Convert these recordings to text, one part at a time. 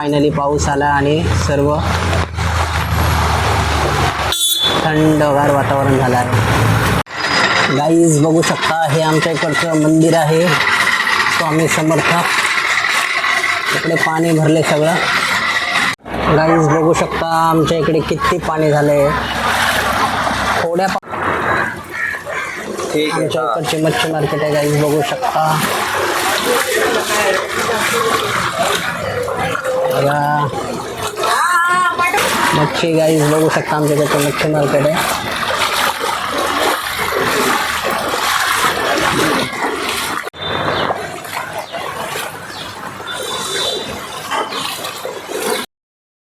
Finally पाऊस आला आणि सर्व थंडगार वातावरण झालं आहे. गाईज बघू शकता, हे आमच्या इकडचं मंदिर आहे स्वामी समर्थ. इकडे पाणी भरले सगळं. गाईज बघू शकता आमच्या इकडे किती पाणी झाले. थोड्या आमच्या इकडचे मच्छी मार्केट आहे गाईज बघू शकता. बघा मच्छी गाईज बघू शकता, आमच्या इकडचं मच्छी मार्केट आहे.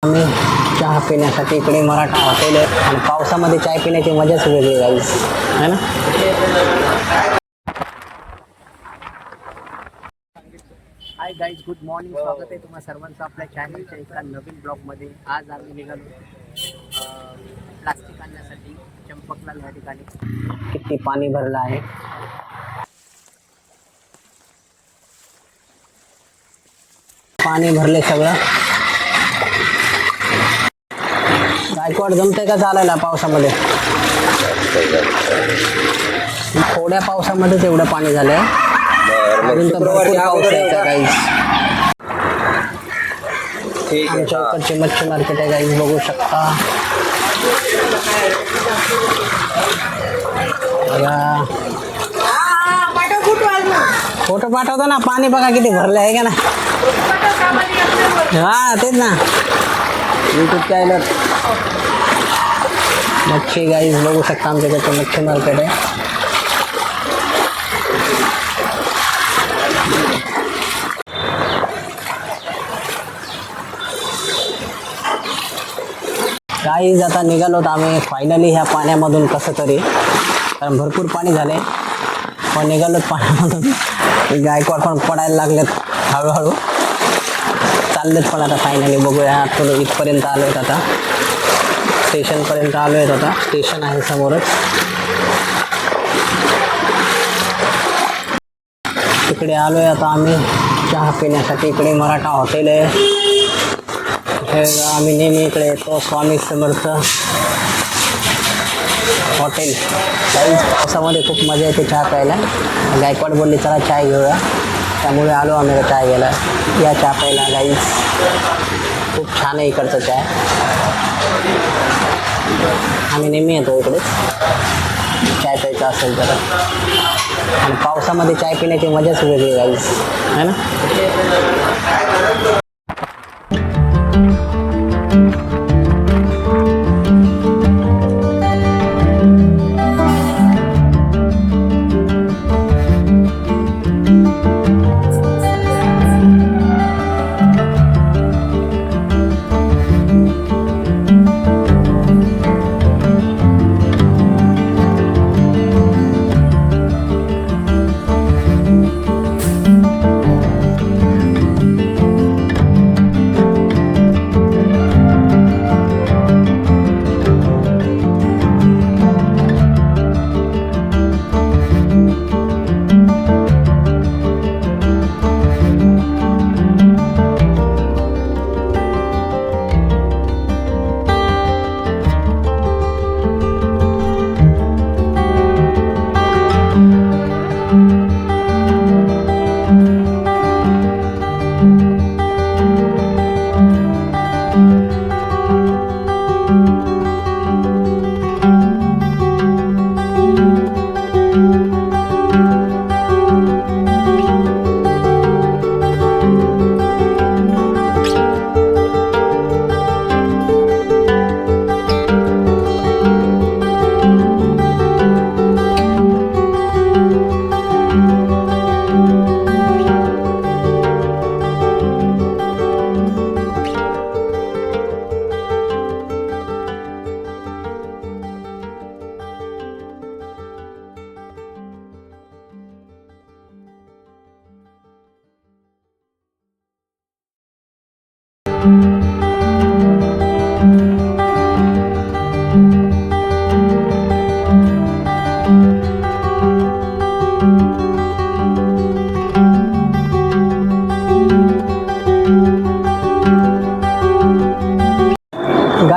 आम्ही चहा पिण्यासाठी इकडे मराठा हॉटेल आहे आणि पावसामध्ये चाय पिण्याची मजाच वेगळी गाईज है ना. Hi guys, good morning. स्वागत आहे तुम्हा सर्वांचं आपल्या चॅनलच्या एका नवीन ब्लॉगमध्ये. आज आम्ही निघालो प्लास्टिक आणण्यासाठी चंपकलाल या ठिकाणी. किती पाणी भरलं आहे. पाणी भरले सगळं. गायकवाड जमतंय का चालायला पावसामध्ये? थोड्या पावसामध्येच एवढं पाणी झालंय. अजून तर भरपूर पाऊस यायचा गाईज. आमच्या इकडचे मच्छी मार्केट आहे गाईज बघू शकता. फोटो पाठवतो ना. पाणी बघा किती भरलं आहे का ना. हा तेच ना, यूट्यूब चॅनल मच्छी गाईज बघू शकता. आमच्या इकडचं मच्छी मार्केट आहे. गाईज आता निघालो आम्ही फायनली ह्या पाण्यामधून कसं तरी, कारण भरपूर पाणी झाले. पण निघालो पाण्यामधून. गायकवाड पण पडायला लागलेत हळूहळू चाललेत. पण आता फायनली बघूया. थोडं इथपर्यंत आलो आहेत आता, स्टेशनपर्यंत आलो आहेत आता. स्टेशन आहे समोरच. इकडे आलो आहे आता आम्ही चहा पिण्यासाठी. इकडे मराठा हॉटेल आहे. हे आम्ही नेहमी इकडे येतो, स्वामी समर्थ हॉटेल. काही पावसामध्ये खूप मजा येते चहा प्यायला. गायकवाड बोलले चला चाय घेऊया, त्यामुळे आलो आम्ही चाय घ्यायला. या चहा प्यायला गाईज. खूप छान आहे इकडचं चाय. आम्ही नेहमी येतो इकडेच चाय प्यायचं असेल तर. आणि पावसामध्ये चाय पिण्याची मजाच वेगळी गाईज है ना.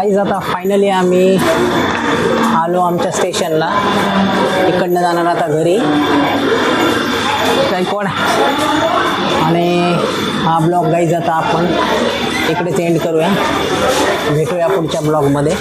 गाईज आता फायनली आम्ही आलो आमच्या स्टेशनला. इकडनं जाणार आता घरी गायकवाड. आणि हा ब्लॉग गाईज आता आपण इकडेच एंड करूया. भेटूया पुढच्या ब्लॉगमध्ये.